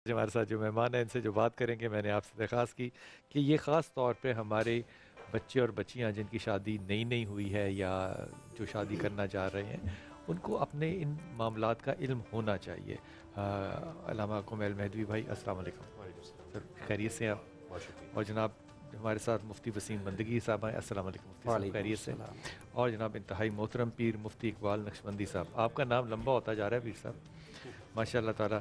جو ہمارے ساتھ جو مہمان ہیں ان سے جو بات کریں گے، میں نے آپ سے درخواست کی کہ یہ خاص طور پہ ہمارے بچے اور بچیاں جن کی شادی نئی ہوئی ہے یا جو شادی کرنا چاہ رہے ہیں، ان کو اپنے ان معاملات کا علم ہونا چاہیے۔ علامہ کمیل مہدوی بھائی، السلام علیکم سر، خیریت سے آپ؟ اور جناب ہمارے ساتھ مفتی وسیم بندگی صاحب ہیں، السلام علیکم مفتی صاحب، خیریت سے؟ اور جناب انتہائی محترم پیر مفتی اقبال نقشبندی صاحب، آپ کا نام لمبا ہوتا جا رہا ہے پیر صاحب، ماشاء اللہ تعالیٰ۔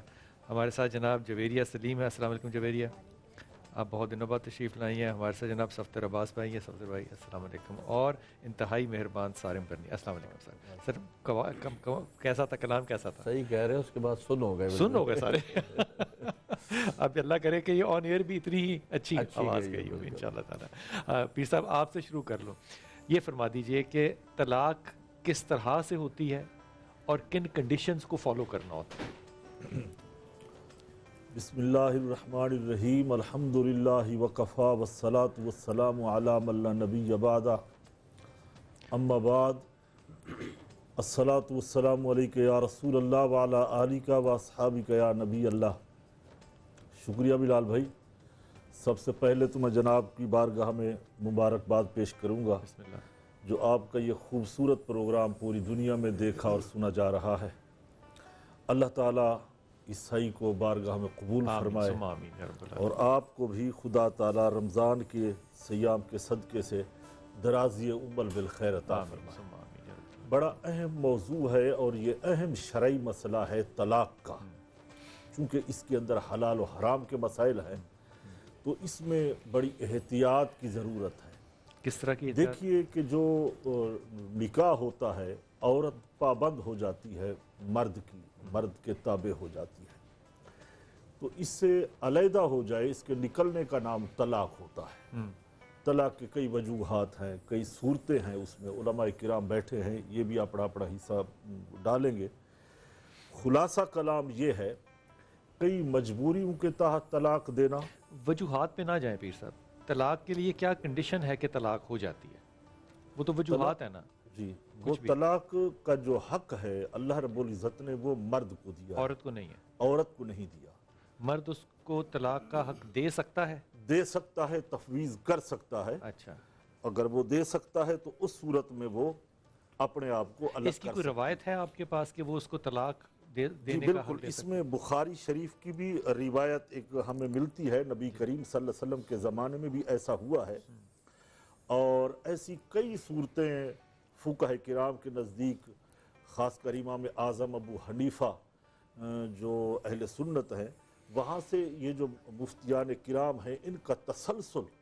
ہمارے ساتھ جناب جویریہ سلیم ہے، السلام علیکم جویریہ، آپ بہت دنوں بعد تشریف لائی ہیں۔ ہمارے ساتھ جناب صفدر عباس بھائی ہیں، صفدر بھائی السلام علیکم۔ اور انتہائی مہربان صارم کرنی، السلام علیکم سر۔ سر کیسا تھا کلام، کیسا تھا؟ صحیح کہہ رہے ہیں، اس کے بعد سن ہو گئے، سن ہو گئے سارے۔ اب اللہ کرے کہ یہ آن ایئر بھی اتنی ہی اچھی آواز گئی ہوگی انشاءاللہ تعالیٰ۔ پیر صاحب آپ سے شروع کر لوں، یہ فرما دیجئے کہ طلاق کس طرح سے ہوتی ہے اور کن کنڈیشنز کو فالو کرنا ہوتا ہے؟ بسم اللہ الرحمن الرحیم، الحمدللہ وکفا والصلاة والسلام علی من لا نبی بعدہ، اما بعد، الصلاة والسلام علیک یا رسول اللہ وعلی آلک و اصحابک یا نبی اللہ۔ شکریہ بلال بھائی، سب سے پہلے تو میں جناب کی بارگاہ میں مبارکباد پیش کروں گا، بسم اللہ۔ جو آپ کا یہ خوبصورت پروگرام پوری دنیا میں دیکھا اور سنا جا رہا ہے۔ اللہ تعالیٰ اس صحیح کو بارگاہ میں قبول فرمائے، اور آپ کو بھی خدا تعالیٰ رمضان کے سیام کے صدقے سے درازی عمر بالخیر عطا فرمائے۔ بڑا اہم موضوع ہے، اور یہ اہم شرعی مسئلہ ہے طلاق کا، چونکہ اس کے اندر حلال و حرام کے مسائل ہیں، تو اس میں بڑی احتیاط کی ضرورت ہے۔ کس طرح کی احتیاط؟ دیکھیے کہ جو نکاح ہوتا ہے، عورت پابند ہو جاتی ہے مرد کے تابع ہو جاتی ہے، تو اس سے علیحدہ ہو جائے، اس کے نکلنے کا نام طلاق ہوتا ہے۔ طلاق کے کئی وجوہات ہیں، کئی صورتیں ہیں، اس میں علماء کرام بیٹھے ہیں، یہ بھی اپنا حصہ ڈالیں گے۔ خلاصہ کلام یہ ہے، کئی مجبوریوں کے تحت طلاق دینا۔ وجوہات پہ نہ جائیں پیر صاحب، طلاق کے لیے کیا کنڈیشن ہے کہ طلاق ہو جاتی ہے؟ وہ تو وجوہات ہے نا جی، وہ طلاق کا جو حق ہے اللہ رب العزت نے وہ مرد کو دیا، عورت کو نہیں ہے، عورت کو نہیں دیا۔ مرد اس کو طلاق کا حق دے سکتا ہے؟ دے سکتا ہے، تفویض کر سکتا ہے۔ اچھا، اگر وہ دے سکتا ہے تو اس صورت میں وہ اپنے آپ کو الگ اس کی کوئی روایت ہے آپ کے پاس کہ وہ اس کو طلاق دینے کا حق بالکل، دے اس سکتا میں بخاری شریف کی بھی روایت ایک ہمیں ملتی ہے، نبی کریم صلی اللہ علیہ وسلم کے زمانے میں بھی ایسا ہوا ہے، اور ایسی کئی صورتیں فقہاء کرام کے نزدیک، خاص کر امام اعظم ابو حنیفہ جو اہل سنت ہیں، وہاں سے یہ جو مفتیان کرام ہیں، ان کا تسلسل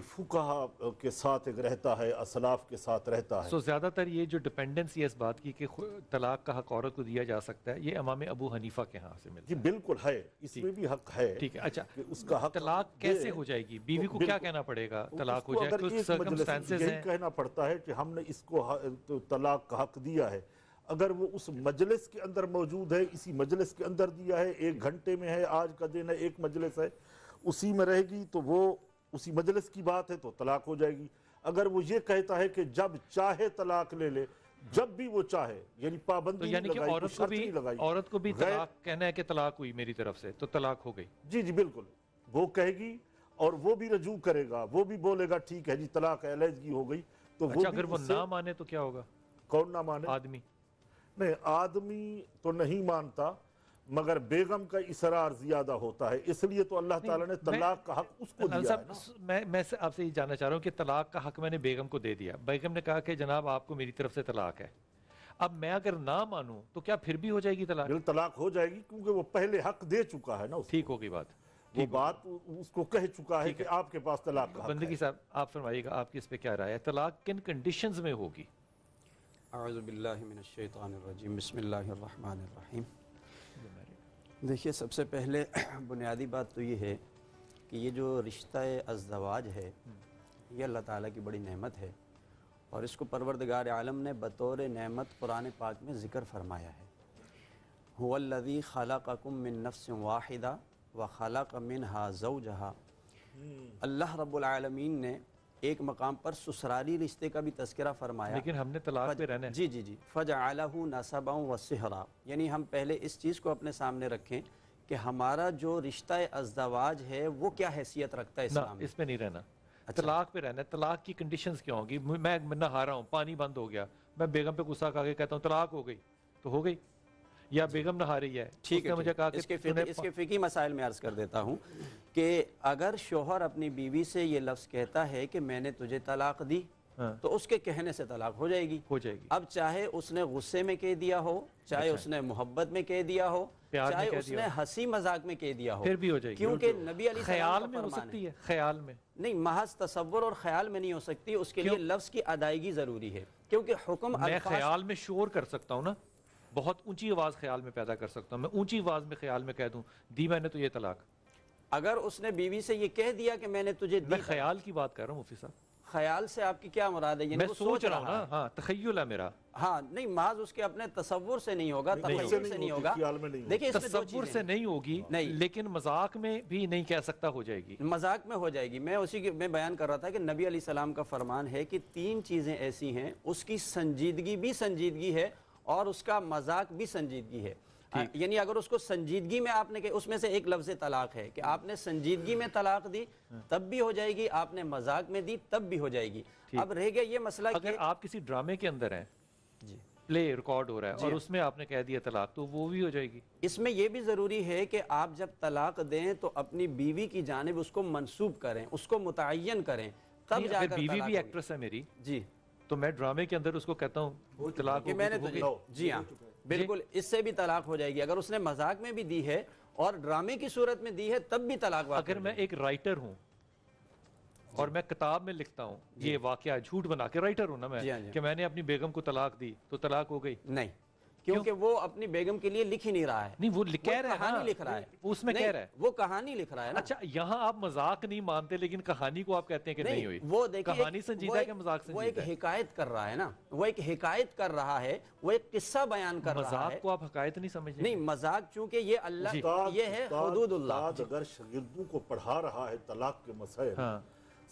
فقہاء کے ساتھ ایک رہتا ہے، اسلاف کے ساتھ رہتا ہے۔ سو زیادہ تر یہ جو ڈیپینڈنسی ہے اس بات کی کہ طلاق کا حق عورت کو دیا جا سکتا ہے، یہ امام ابو حنیفہ کے ہاں سے ملتا جی ہے؟ بالکل ہے، اس میں بھی حق ہے۔ ٹھیک ہے، اچھا، کہ اس کا حق طلاق کیسے ہو جائے گی؟ بیوی کو کیا کہنا پڑے گا طلاق ہو جائے؟ کچھ سرکمسٹانسز یہی ہیں؟ کہنا پڑتا ہے کہ ہم نے اس کو طلاق کا حق دیا ہے، اگر وہ اس مجلس کے اندر موجود ہے، اسی مجلس کے اندر دیا ہے، 1 گھنٹے میں ہے، آج کا دن ہے، ایک مجلس ہے، اسی میں رہے گی تو وہ اسی مجلس کی بات ہے تو طلاق ہو جائے گی۔ اگر وہ یہ کہتا ہے کہ جب چاہے طلاق لے لے، جب بھی وہ چاہے، یعنی پابندی نہیں لگائی، کوئی شرط نہیں لگائی، عورت کو بھی طلاق کہنا ہے کہ طلاق ہوئی میری طرف سے تو طلاق ہو گئی؟ جی بالکل، وہ کہے گی اور وہ بھی رجوع کرے گا، وہ بھی بولے گا ٹھیک ہے جی طلاق ہے، علیحدگی ہو گئی، تو وہ اچھا، اگر وہ نہ مانے تو کیا ہوگا؟ کون نہ مانے؟ آدمی؟ نہیں، آدمی تو نہیں مانتا، مگر بیگم کا اصرار زیادہ ہوتا ہے، اس لیے تو اللہ تعالیٰ نے طلاق کا حق اس کو دیا ہے نا۔ میں آپ سے یہ جاننا چاہ رہا ہوں کہ طلاق کا حق میں نے بیگم کو دے دیا، بیگم نے کہا کہ جناب آپ کو میری طرف سے طلاق ہے، اب میں اگر نہ مانوں تو کیا پھر بھی ہو جائے گی طلاق؟ طلاق ہو جائے گی، کیونکہ وہ پہلے حق دے چکا ہے نا، ٹھیک ہوگی بات، وہ بات اس کو کہہ چکا ہے کہ آپ کے پاس طلاق کا حق ہے۔ بندگی صاحب آپ فرمائیے گا، آپ کی اس پہ کیا رائے ہے؟ طلاق کن کنڈیشنز میں ہوگی؟ اعوذ باللہ من الشیطان الرجیم، بسم اللہ الرحمن الرحیم۔ دیکھیے، سب سے پہلے بنیادی بات تو یہ ہے کہ یہ جو رشتہ ازدواج ہے یہ اللہ تعالیٰ کی بڑی نعمت ہے، اور اس کو پروردگار عالم نے بطور نعمت قرآن پاک میں ذکر فرمایا ہے۔ هو الذی خلقکم من نفس واحدہ وخلق منہا زوجہا۔ اللہ رب العالمین نے ایک مقام پر سسرالی رشتے کا بھی تذکرہ فرمایا، لیکن ہم نے طلاق پہ رہنا ہے۔ جی فَجَعَلَهُ نَسَبًا وَصِهْرًا، یعنی ہم پہلے اس چیز کو اپنے سامنے رکھیں کہ ہمارا جو رشتہ ازدواج ہے وہ کیا حیثیت رکھتا ہے اسلام میں؟ اس میں نہیں رہنا، طلاق پہ رہنا ہے۔ طلاق کی کنڈیشنز کیا ہوں گی؟ میں نہا رہا ہوں، پانی بند ہو گیا، میں بیگم پہ غصہ کھا کے کہتا ہوں طلاق ہو گئی تو ہو گئی، یا بیگم نہا رہی ہے، ٹھیک ہے، مجھے کہا کہ اس کے فقہی مسائل میں عرض کر دیتا ہوں کہ اگر شوہر اپنی بیوی سے یہ لفظ کہتا ہے کہ میں نے تجھے طلاق دی، تو اس کے کہنے سے طلاق ہو جائے گی۔ اب چاہے اس نے غصے میں کہہ دیا ہو، چاہے اس نے محبت میں کہہ دیا ہو، چاہے اس نے ہنسی مذاق میں کہہ دیا ہو، پھر بھی ہو جائے گی، کیونکہ نبی علیہ خیال میں ہو سکتی ہے، خیال میں نہیں، محض تصور اور خیال میں نہیں ہو سکتی، اس کے لیے لفظ کی ادائیگی ضروری ہے، کیونکہ حکم میں خیال میں شور کر سکتا ہوں نا، بہت اونچی آواز خیال میں پیدا کر سکتا ہوں، میں اونچی آواز میں خیال میں کہہ دوں دی میں نے تو یہ طلاق۔ اگر اس نے بیوی سے یہ کہہ دیا کہ میں نے تجھے دی، میں خیال کی بات کر رہا ہوں مفتی صاحب، خیال سے آپ کی کیا مراد ہے؟ میں سوچ رہا ہوں نا، ہاں تخیل ہے میرا، ہاں نہیں، محض اس کے اپنے تصور سے نہیں ہوگا، تخیل سے نہیں ہوگا، دیکھیں تصور سے نہیں ہوگی، لیکن مذاق میں بھی نہیں کہہ سکتا، ہو جائے گی، مذاق میں ہو جائے گی۔ میں اسی میں بیان کر رہا تھا کہ نبی علیہ السلام کا فرمان ہے کہ 3 چیزیں ایسی ہیں، اس کی سنجیدگی بھی سنجیدگی ہے اور اس کا مذاق بھی سنجیدگی ہے، یعنی اگر اس کو سنجیدگی میں آپ نے کہ اس میں سے ایک لفظ طلاق ہے کہ آپ نے سنجیدگی میں طلاق دی تب بھی ہو جائے گی، آپ نے مذاق میں دی تب بھی ہو جائے گی۔ اب رہ گیا یہ مسئلہ کہ اگر آپ کسی ڈرامے کے اندر ہیں، پلے ریکارڈ ہو رہا ہے اور اس میں آپ نے کہہ دیا طلاق، تو وہ بھی ہو جائے گی۔ اس میں یہ بھی ضروری ہے کہ آپ جب طلاق دیں تو اپنی بیوی کی جانب اس کو منسوب کریں، اس کو متعین کریں، تب جا کر بیوی بھی ایکٹریس ہے میری، جی، تو میں ڈرامے کے اندر اس کو کہتا ہوں طلاق کہ میں نے جی ہاں بالکل، اس سے بھی طلاق ہو جائے گی۔ اگر اس نے مذاق میں بھی دی ہے اور ڈرامے کی صورت میں دی ہے تب بھی طلاق واقع۔ اگر میں ایک رائٹر ہوں اور میں کتاب میں لکھتا ہوں یہ واقعہ جھوٹ بنا کے، رائٹر ہوں نا میں، کہ میں نے اپنی بیگم کو طلاق دی تو طلاق ہو گئی؟ نہیں، کیونکہ وہ اپنی بیگم کے لیے لکھ ہی نہیں رہا ہے، نہیں وہ کہہ رہا ہے، کہانی لکھ رہا ہے، اس میں کہہ رہا ہے، وہ کہانی لکھ رہا ہے نا۔ اچھا یہاں آپ مذاق نہیں مانتے لیکن کہانی کو آپ کہتے ہیں کہ نہیں ہوئی، وہ دیکھیے کہانی سنجیدہ ہے کہ مذاق وہ ایک سنجیدہ ہے؟ حکایت کر رہا ہے نا، وہ ایک حکایت کر رہا ہے، وہ ایک قصہ بیان کر رہا ہے۔ مذاق کو آپ حکایت نہیں سمجھیں؟ نہیں، مذاق چونکہ یہ اللہ یہ ہے حدود اللہ۔ اگر شاگردوں کو پڑھا رہا ہے طلاق کے مسائل،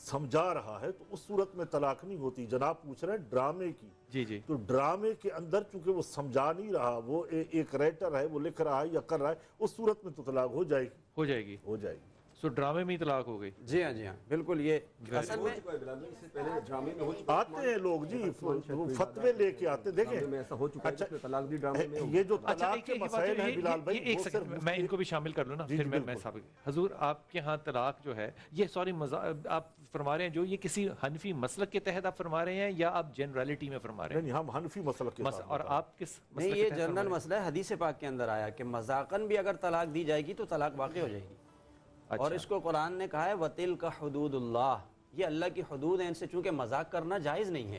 سمجھا رہا ہے، تو اس صورت میں طلاق نہیں ہوتی۔ جناب پوچھ رہے ہیں ڈرامے کی، جی جی، تو ڈرامے کے اندر چونکہ وہ سمجھا نہیں رہا، وہ ایک رائٹر ہے، وہ لکھ رہا ہے یا کر رہا ہے، اس صورت میں تو طلاق ہو جائے گی، ہو جائے گی، ہو جائے گی۔ سو ڈرامے میں ہی طلاق ہو گئی؟ جی ہاں، جی ہاں بالکل، یہ اصل میں آتے ہیں لوگ جی فتوے لے کے آتے، دیکھیں یہ جو طلاق کے مسائل ہیں بلال بھائی، ایک سیکنڈ میں ان کو بھی شامل کر لوں نا، پھر میں ثابت۔ حضور آپ کے ہاں طلاق جو ہے یہ سوری آپ فرما رہے ہیں جو یہ کسی حنفی مسلک کے تحت آپ فرما رہے ہیں یا آپ جنرالٹی میں فرما رہے ہیں؟ نہیں، ہم حنفی مسلک کے ساتھ، اور آپ کس مسلک نہیں، کے یہ تحت جنرل مسئلہ ہے، حدیث پاک کے اندر آیا کہ مذاقاً بھی اگر طلاق دی جائے گی تو طلاق واقع ہو جائے گی، اور اس کو قرآن نے کہا ہے وَتِلْكَ حُدُودُ اللَّهِ، یہ اللہ کی حدود ہیں، ان سے چونکہ مذاق کرنا جائز نہیں ہے۔